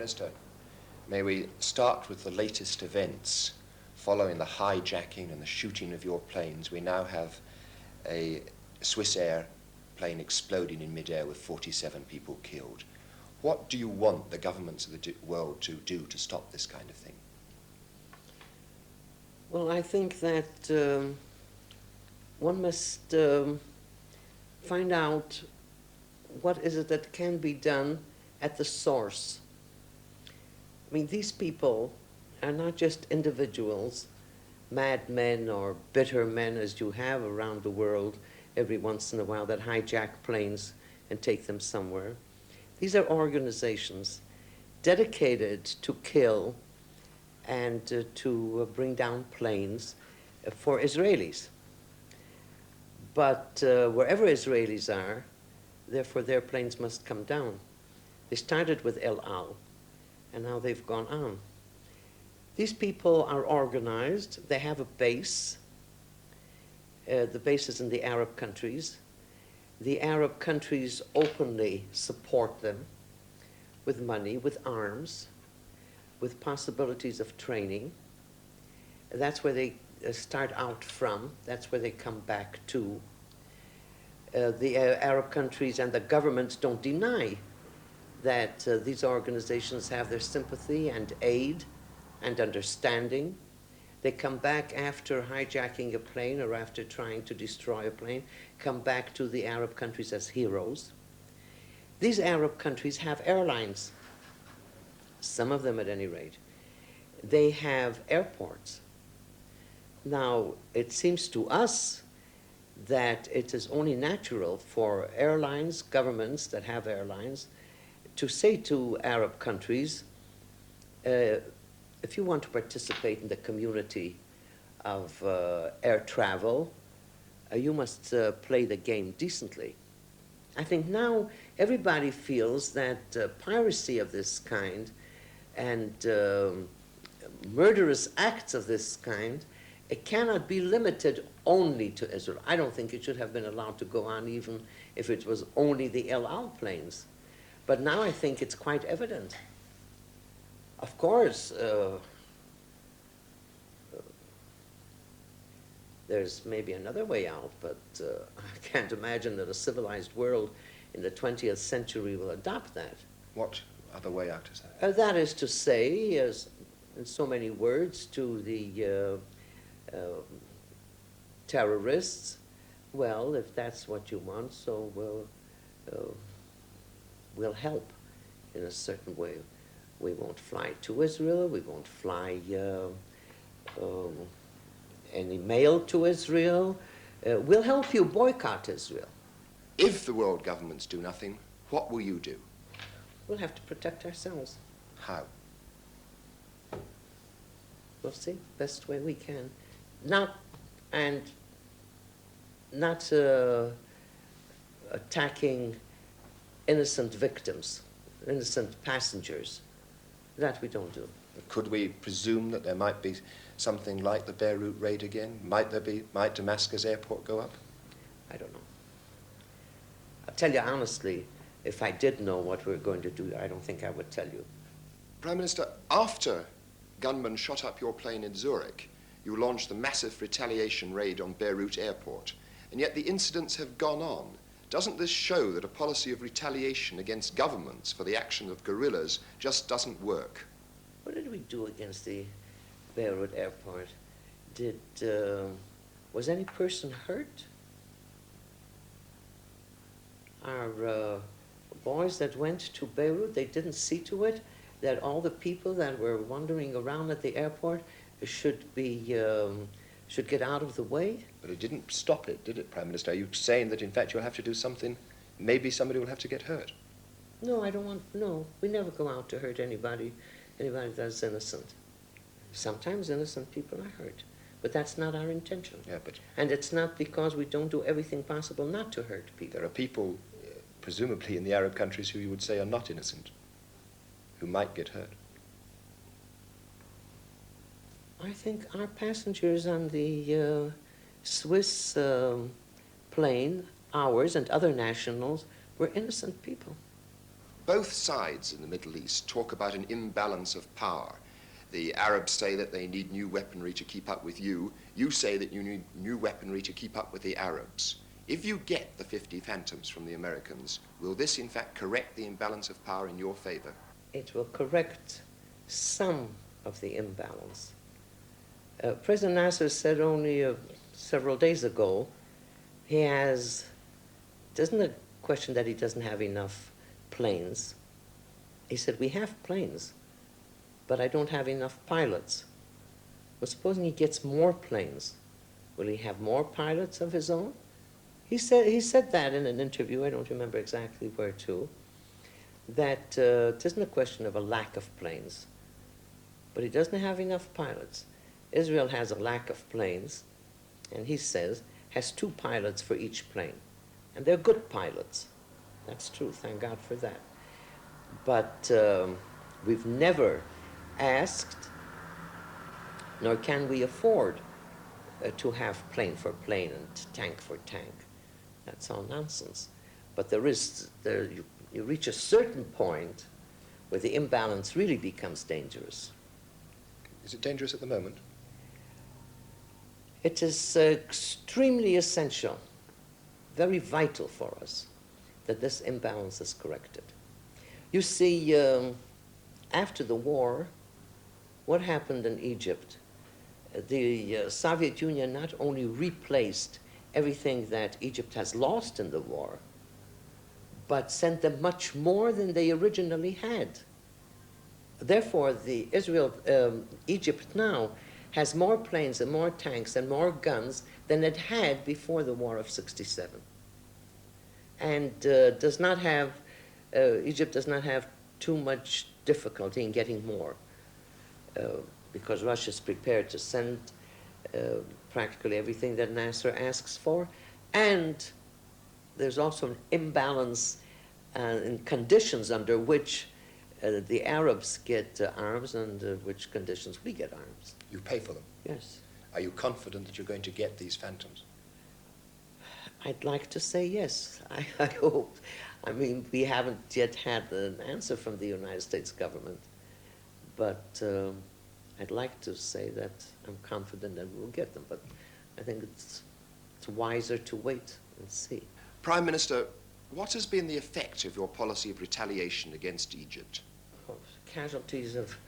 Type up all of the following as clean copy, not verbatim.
Minister, may we start with the latest events following the hijacking and the shooting of your planes. We now have a Swiss Air plane exploding in midair with 47 people killed. What do you want the governments of the world to do to stop this kind of thing? Well, I think that one must find out what is it that can be done at the source. I mean, these people are not just individuals, madmen or bitter men as you have around the world every once in a while that hijack planes and take them somewhere. These are organizations dedicated to kill and to bring down planes for Israelis. But wherever Israelis are, therefore their planes must come down. They started with El Al, and now they've gone on. These people are organized. They have a base. The base is in the Arab countries. The Arab countries openly support them with money, with arms, with possibilities of training. That's where they start out from. That's where they come back to. The Arab countries and the governments don't deny that these organizations have their sympathy and aid and understanding. They come back after hijacking a plane or after trying to destroy a plane, come back to the Arab countries as heroes. These Arab countries have airlines, some of them at any rate. They have airports. Now, it seems to us that it is only natural for airlines, governments that have airlines, to say to Arab countries, if you want to participate in the community of air travel, you must play the game decently. I think now everybody feels that piracy of this kind and murderous acts of this kind, it cannot be limited only to Israel. I don't think it should have been allowed to go on even if it was only the El Al planes. But now I think it's quite evident. Of course, there's maybe another way out, but I can't imagine that a civilized world in the 20th century will adopt that. What other way out is that? That is to say, in so many words, to the terrorists, well, if that's what you want, so we'll help in a certain way. We won't fly to Israel, we won't fly any mail to Israel. We'll help you boycott Israel. If the world governments do nothing, what will you do? We'll have to protect ourselves. How? We'll see, best way we can. Not attacking innocent victims, innocent passengers. That we don't do. Could we presume that there might be something like the Beirut raid again? Might Damascus airport go up? I don't know. I'll tell you honestly, if I did know what we were going to do, I don't think I would tell you. Prime Minister, after gunmen shot up your plane in Zurich, you launched the massive retaliation raid on Beirut airport, and yet the incidents have gone on. Doesn't this show that a policy of retaliation against governments for the action of guerrillas just doesn't work? What did we do against the Beirut airport? Was any person hurt? Our boys that went to Beirut, they didn't see to it that all the people that were wandering around at the airport should get out of the way? But it didn't stop it, did it, Prime Minister? Are you saying that, in fact, you'll have to do something? Maybe somebody will have to get hurt? No, no. We never go out to hurt anybody that's innocent. Sometimes innocent people are hurt, but that's not our intention. Yeah, but... And it's not because we don't do everything possible not to hurt people. There are people, presumably in the Arab countries, who you would say are not innocent, who might get hurt. I think our passengers on the Swiss plane, ours and other nationals, were innocent people. Both sides in the Middle East talk about an imbalance of power. The Arabs say that they need new weaponry to keep up with you. You say that you need new weaponry to keep up with the Arabs. If you get the 50 Phantoms from the Americans, will this in fact correct the imbalance of power in your favor? It will correct some of the imbalance. President Nasser said only several days ago, it isn't a question that he doesn't have enough planes. He said, we have planes, but I don't have enough pilots. Well, supposing he gets more planes, will he have more pilots of his own? He said that in an interview, I don't remember exactly where to, that it isn't a question of a lack of planes, but he doesn't have enough pilots. Israel has a lack of planes, and he says, has 2 pilots for each plane. And they're good pilots. That's true, thank God for that. But we've never asked, nor can we afford to have plane for plane and tank for tank. That's all nonsense. But you reach a certain point where the imbalance really becomes dangerous. Is it dangerous at the moment? It is extremely essential, very vital for us, that this imbalance is corrected. You see, after the war, what happened in Egypt? The Soviet Union not only replaced everything that Egypt has lost in the war, but sent them much more than they originally had. Therefore, Egypt now has more planes and more tanks and more guns than it had before the War of '67. And Egypt does not have too much difficulty in getting more, because Russia is prepared to send practically everything that Nasser asks for, and there's also an imbalance in conditions under which the Arabs get arms and which conditions we get arms. You pay for them? Yes. Are you confident that you're going to get these Phantoms? I'd like to say yes. I hope. I mean, we haven't yet had an answer from the United States government, but I'd like to say that I'm confident that we'll get them, but I think it's wiser to wait and see. Prime Minister, what has been the effect of your policy of retaliation against Egypt? Oh, casualties of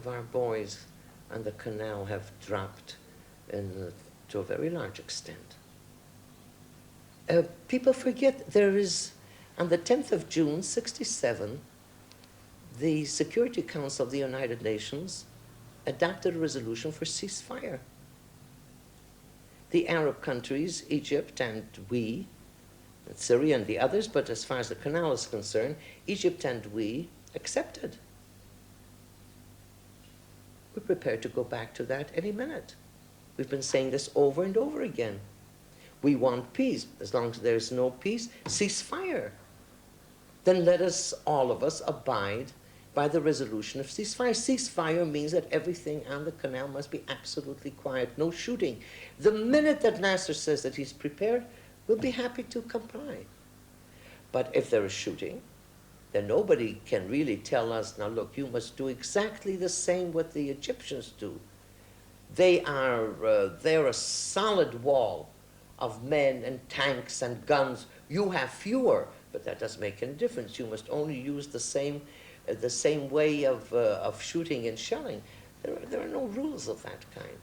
our boys on the canal have dropped to a very large extent. People forget there is, on the 10th of June, '67, the Security Council of the United Nations adopted a resolution for ceasefire. The Arab countries, Egypt and we, Syria and the others, but as far as the canal is concerned, Egypt and we accepted. We're prepared to go back to that any minute. We've been saying this over and over again. We want peace. As long as there's no peace, ceasefire. Then let us, all of us, abide by the resolution of ceasefire. Ceasefire means that everything on the canal must be absolutely quiet, no shooting. The minute that Nasser says that he's prepared, we'll be happy to comply. But if there is shooting, then nobody can really tell us, now look, you must do exactly the same what the Egyptians do. They're a solid wall of men and tanks and guns. You have fewer, but that doesn't make any difference. You must only use the same way of shooting and shelling. There are no rules of that kind.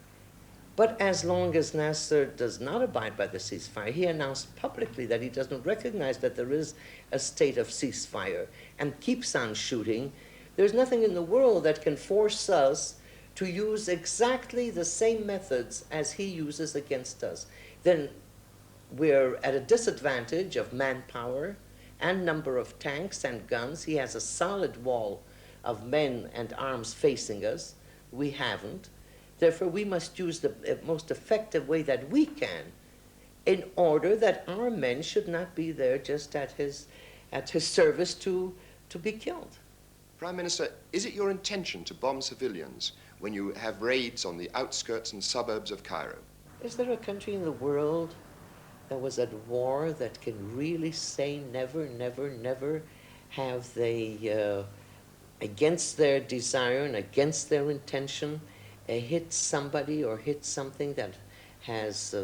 But as long as Nasser does not abide by the ceasefire, he announced publicly that he doesn't recognize that there is a state of ceasefire and keeps on shooting, there's nothing in the world that can force us to use exactly the same methods as he uses against us. Then we're at a disadvantage of manpower and number of tanks and guns. He has a solid wall of men and arms facing us. We haven't. Therefore, we must use the most effective way that we can in order that our men should not be there just at his service to be killed. Prime Minister, is it your intention to bomb civilians when you have raids on the outskirts and suburbs of Cairo? Is there a country in the world that was at war that can really say never, never, never have they, against their desire and against their intention, hit somebody or hit something that has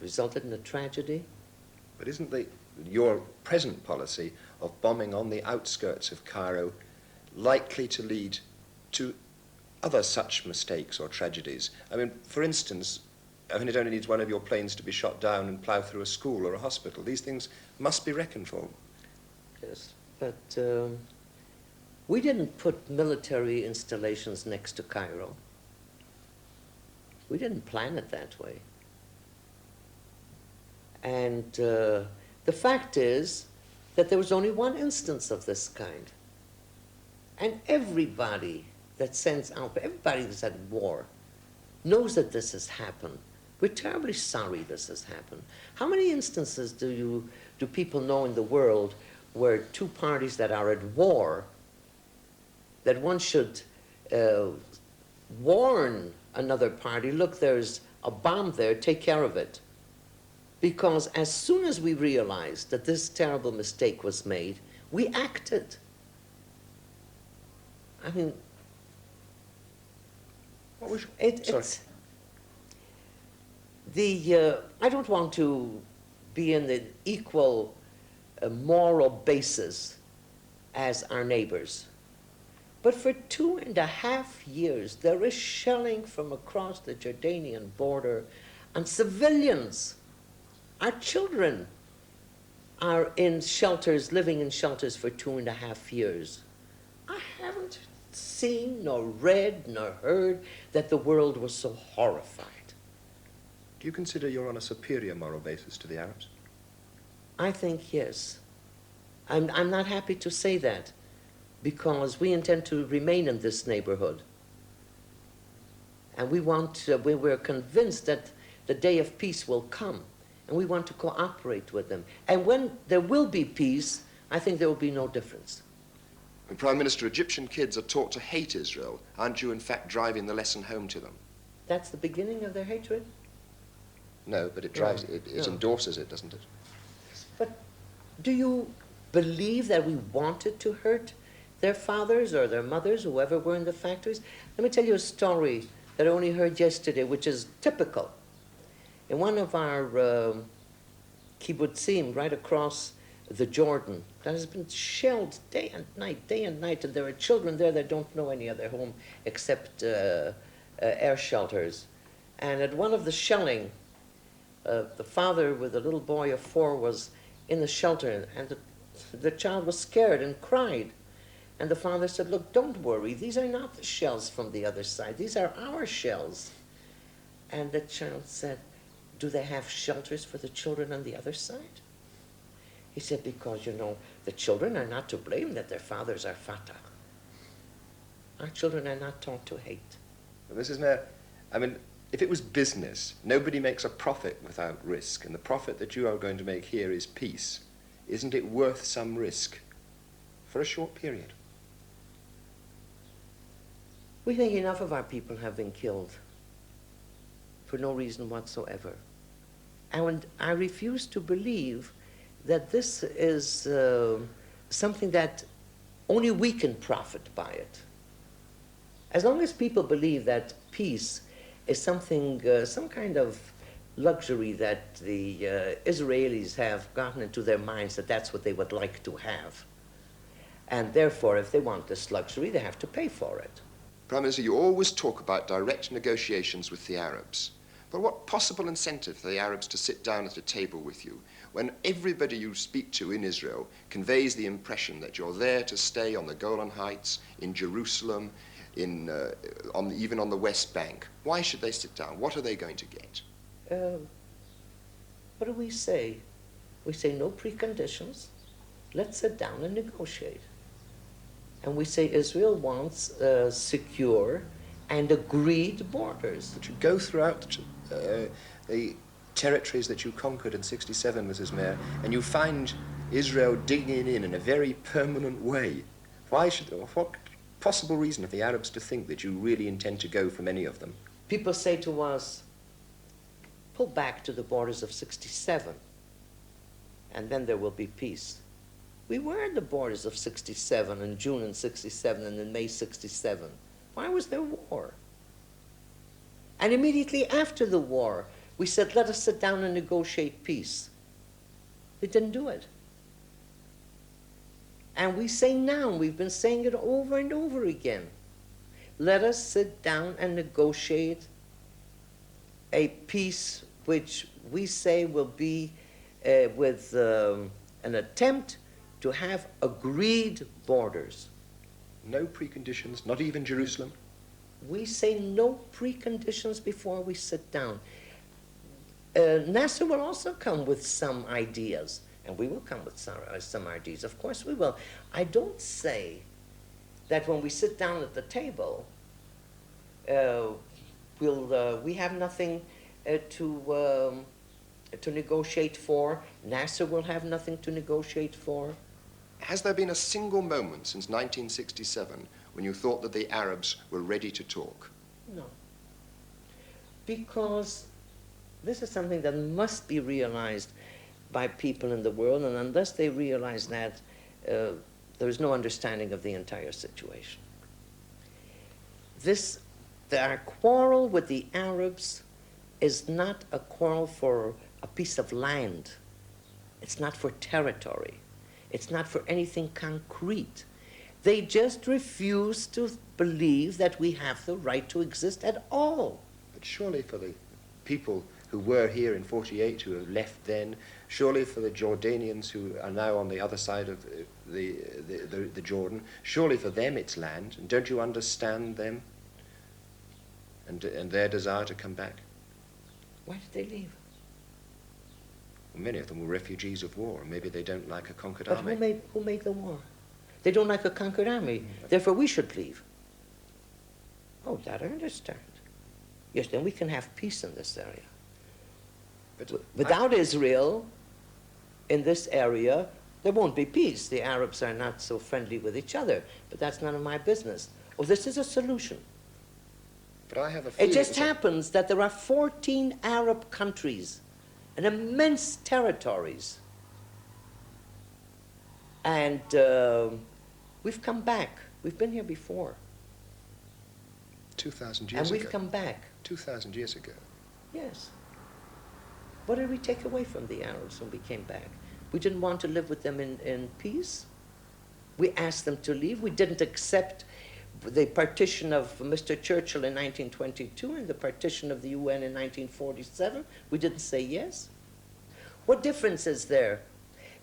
resulted in a tragedy? But isn't your present policy of bombing on the outskirts of Cairo likely to lead to other such mistakes or tragedies? I mean, for instance, it only needs one of your planes to be shot down and plough through a school or a hospital. These things must be reckoned for. Yes, but we didn't put military installations next to Cairo. We didn't plan it that way. And the fact is that there was only one instance of this kind. And everybody that sends out, everybody that's at war, knows that this has happened. We're terribly sorry this has happened. How many instances do people know in the world where two parties that are at war, that one should warn another party, look, there's a bomb there, take care of it? Because as soon as we realized that this terrible mistake was made, we acted. I mean, what was it's I don't want to be in the equal moral basis as our neighbors. But for 2.5 years, there is shelling from across the Jordanian border on civilians. Our children are in shelters, living in shelters for 2.5 years. I haven't seen, nor read, nor heard that the world was so horrified. Do you consider you're on a superior moral basis to the Arabs? I think yes. I'm not happy to say that, because we intend to remain in this neighborhood. And we're convinced that the day of peace will come, and we want to cooperate with them. And when there will be peace, I think there will be no difference. Prime Minister, Egyptian kids are taught to hate Israel. Aren't you, in fact, driving the lesson home to them? That's the beginning of their hatred? No, but it endorses it, doesn't it? But do you believe that we wanted to hurt their fathers or their mothers, whoever were in the factories? Let me tell you a story that I only heard yesterday, which is typical. In one of our kibbutzim right across the Jordan, that has been shelled day and night, and there are children there that don't know any other home except air shelters. And at one of the shelling, the father with a little boy of 4 was in the shelter, and the child was scared and cried. And the father said, look, don't worry, these are not the shells from the other side, these are our shells. And the child said, do they have shelters for the children on the other side? He said, because, the children are not to blame that their fathers are Fatah. Our children are not taught to hate. Well, Mrs. Mayor, if it was business, nobody makes a profit without risk, and the profit that you are going to make here is peace. Isn't it worth some risk for a short period? We think enough of our people have been killed for no reason whatsoever. And I refuse to believe that this is something that only we can profit by it. As long as people believe that peace is something, some kind of luxury that the Israelis have gotten into their minds that that's what they would like to have. And therefore, if they want this luxury, they have to pay for it. Prime Minister, you always talk about direct negotiations with the Arabs. But what possible incentive for the Arabs to sit down at a table with you when everybody you speak to in Israel conveys the impression that you're there to stay on the Golan Heights, in Jerusalem, even on the West Bank? Why should they sit down? What are they going to get? What do we say? We say no preconditions. Let's sit down and negotiate. And we say Israel wants secure and agreed borders. But you go throughout the territories that you conquered in '67, Mrs. Mayor, and you find Israel digging in a very permanent way. What possible reason have the Arabs to think that you really intend to go from any of them? People say to us, pull back to the borders of '67, and then there will be peace. We were at the borders of 67, in June in 67 and in May 67. Why was there war? And immediately after the war, we said, let us sit down and negotiate peace. They didn't do it. And we say now, we've been saying it over and over again, let us sit down and negotiate a peace which we say will be with an attempt to have agreed borders. No preconditions, not even Jerusalem? We say no preconditions before we sit down. Nasser will also come with some ideas, and we will come with some ideas. Of course we will. I don't say that when we sit down at the table, we have nothing to negotiate for. Nasser will have nothing to negotiate for. Has there been a single moment since 1967 when you thought that the Arabs were ready to talk? No. Because this is something that must be realized by people in the world, and unless they realize that, there is no understanding of the entire situation. Our quarrel with the Arabs is not a quarrel for a piece of land. It's not for territory. It's not for anything concrete. They just refuse to believe that we have the right to exist at all. But surely for the people who were here in 48, who have left then, surely for the Jordanians who are now on the other side of the Jordan, surely for them it's land. And don't you understand them and their desire to come back? Why did they leave? Well, many of them were refugees of war, and maybe they don't like a conquered But army. who made the war? They don't like a conquered army, therefore we should leave. Oh, that I understand. Yes, then we can have peace in this area. But Without Israel in this area, there won't be peace. The Arabs are not so friendly with each other, but that's none of my business. Oh, this is a solution. But I have a feeling It just happens that there are 14 Arab countries and immense territories. And we've come back. We've been here before. 2,000 years And ago. we've come back. 2,000 years ago. Yes. What did we take away from the Arabs when we came back? We didn't want to live with them in peace. We asked them to leave. We didn't accept the partition of Mr. Churchill in 1922 and the partition of the UN in 1947. We didn't say yes. What difference is there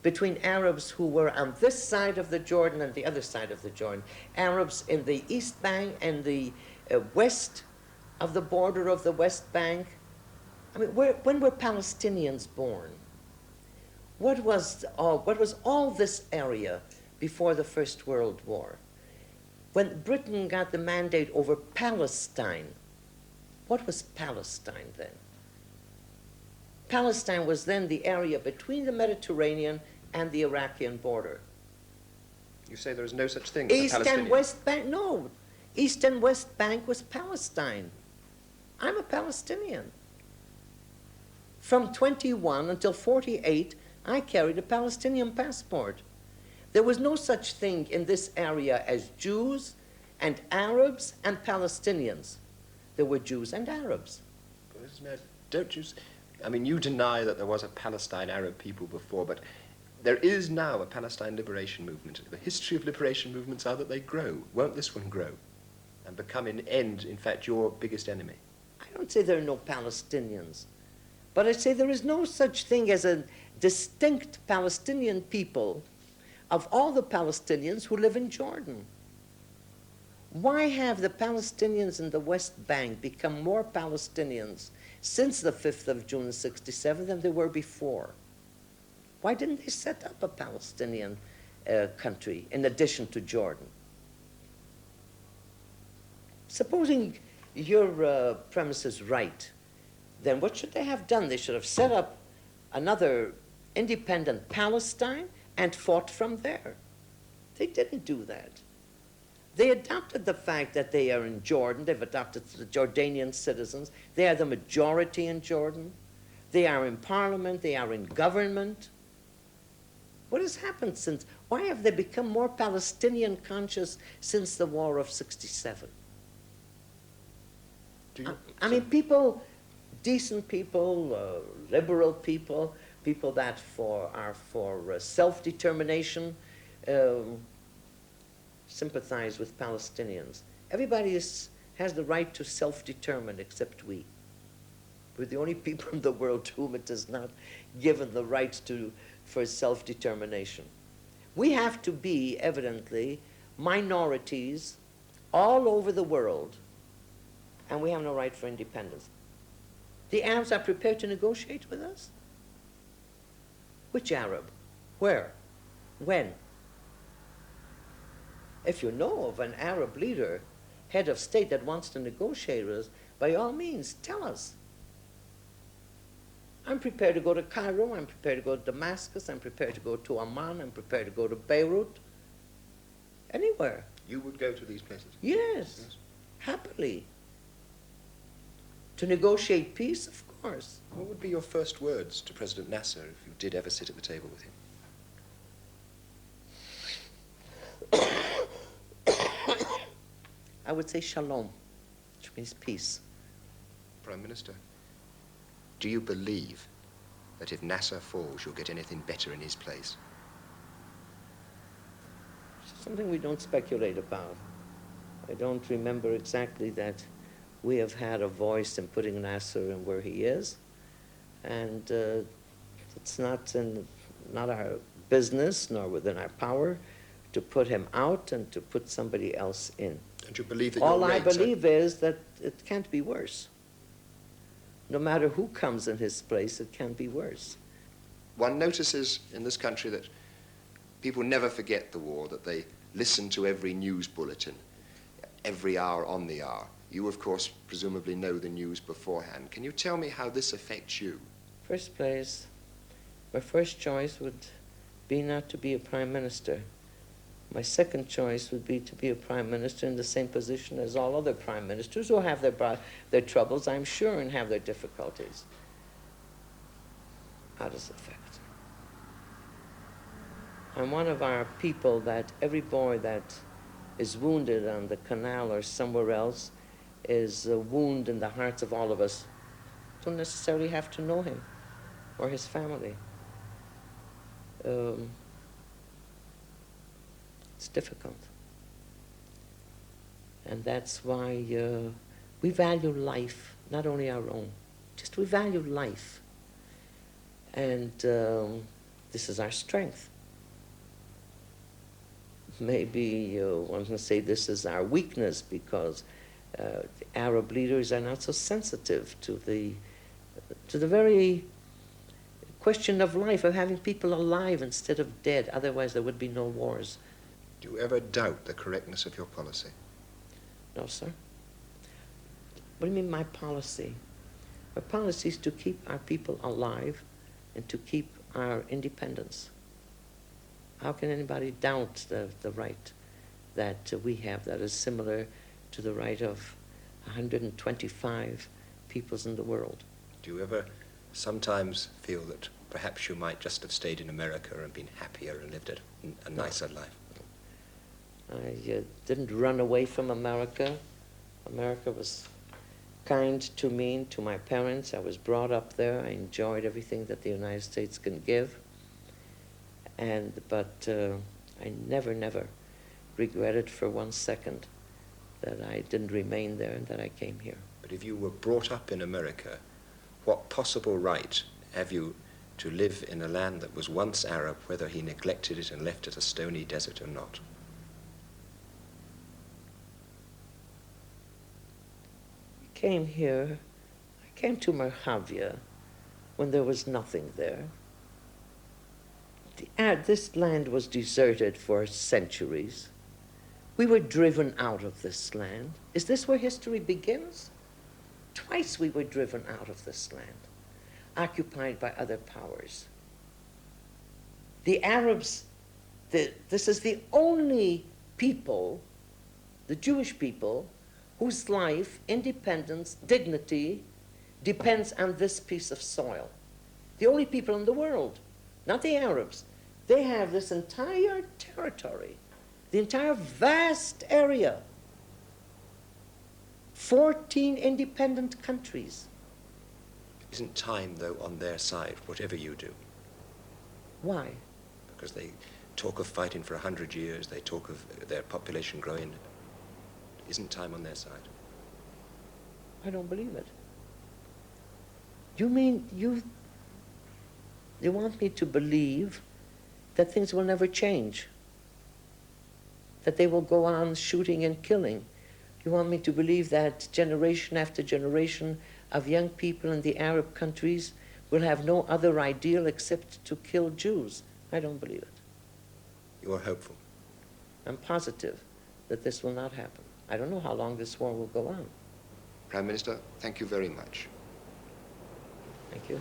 between Arabs who were on this side of the Jordan and the other side of the Jordan? Arabs in the East Bank and the west of the border of the West Bank. I mean, when were Palestinians born? What was all this area before the First World War? When Britain got the mandate over Palestine, what was Palestine then? Palestine was then the area between the Mediterranean and the Iraqi border. You say there is no such thing as a East Palestinian? and West Bank, no. East and West Bank was Palestine. I'm a Palestinian. From 21 until 48, I carried a Palestinian passport. There was no such thing in this area as Jews and Arabs and Palestinians. There were Jews and Arabs. Don't you... I mean, you deny that there was a Palestine Arab people before, but there is now a Palestine liberation movement. The history of liberation movements are that they grow. Won't this one grow and become in fact, your biggest enemy? I don't say there are no Palestinians, but I say there is no such thing as a distinct Palestinian people of all the Palestinians who live in Jordan. Why have the Palestinians in the West Bank become more Palestinians since the 5th of June 67 than they were before? Why didn't they set up a Palestinian country in addition to Jordan? Supposing your premise is right, then what should they have done? They should have set up another independent Palestine and fought from there. They didn't do that. They adopted the fact that they are in Jordan. They've adopted the Jordanian citizens. They are the majority in Jordan. They are in parliament. They are in government. What has happened since? Why have they become more Palestinian conscious since the war of 67? I mean, people, decent people, liberal people, people that are for self-determination, sympathize with Palestinians. Everybody has the right to self-determine except we. We're the only people in the world to whom it is not given the right for self-determination. We have to be, evidently, minorities all over the world, and we have no right for independence. The Arabs are prepared to negotiate with us? Which Arab? Where? When? If you know of an Arab leader, head of state, that wants to negotiate with us, by all means, tell us. I'm prepared to go to Cairo, I'm prepared to go to Damascus, I'm prepared to go to Amman, I'm prepared to go to Beirut, anywhere. You would go to these places? Yes, happily. To negotiate peace, of course. What would be your first words to President Nasser if you did ever sit at the table with him? I would say shalom, which means peace. Prime Minister, do you believe that if Nasser falls, you'll get anything better in his place? It's something we don't speculate about. I don't remember exactly that we have had a voice in putting Nasser in where he is, and it's not our business nor within our power to put him out and to put somebody else in. And you believe that all I believe is that it can't be worse. No matter who comes in his place, it can be worse. One notices in this country that people never forget the war, that they listen to every news bulletin, every hour on the hour. You, of course, presumably know the news beforehand. Can you tell me how this affects you? First place, my first choice would be not to be a prime minister. My second choice would be to be a prime minister in the same position as all other prime ministers who have their troubles, I'm sure, and have their difficulties. How does it affect? I'm one of our people that every boy that is wounded on the canal or somewhere else is a wound in the hearts of all of us. Don't necessarily have to know him or his family. It's difficult. And that's why we value life, not only our own, just we value life. And this is our strength. Maybe one can say this is our weakness because the Arab leaders are not so sensitive to the very question of life, of having people alive instead of dead. Otherwise, there would be no wars. Do you ever doubt the correctness of your policy? No, sir. What do you mean, my policy? My policy is to keep our people alive and to keep our independence. How can anybody doubt the right that we have that is similar to the right of 125 peoples in the world? Do you ever sometimes feel that perhaps you might just have stayed in America and been happier and lived a nicer life? I didn't run away from America. America was kind to me and to my parents. I was brought up there. I enjoyed everything that the United States can give. But I never regretted for 1 second that I didn't remain there and that I came here. But if you were brought up in America, what possible right have you to live in a land that was once Arab, whether he neglected it and left it a stony desert or not? I came to Merhavia when there was nothing there. This land was deserted for centuries. We were driven out of this land. Is this where history begins? Twice we were driven out of this land, occupied by other powers. The Arabs, this is the only people, the Jewish people, whose life, independence, dignity depends on this piece of soil. The only people in the world, not the Arabs, They have this entire territory, the entire vast area, 14 independent countries. Isn't time, though, on their side, whatever you do? Why? Because they talk of fighting for 100 years, they talk of their population growing. Isn't time on their side? I don't believe it. You mean you want me to believe that things will never change? That they will go on shooting and killing? You want me to believe that generation after generation of young people in the Arab countries will have no other ideal except to kill Jews? I don't believe it. You are hopeful. I'm positive that this will not happen. I don't know how long this war will go on. Prime Minister, thank you very much. Thank you.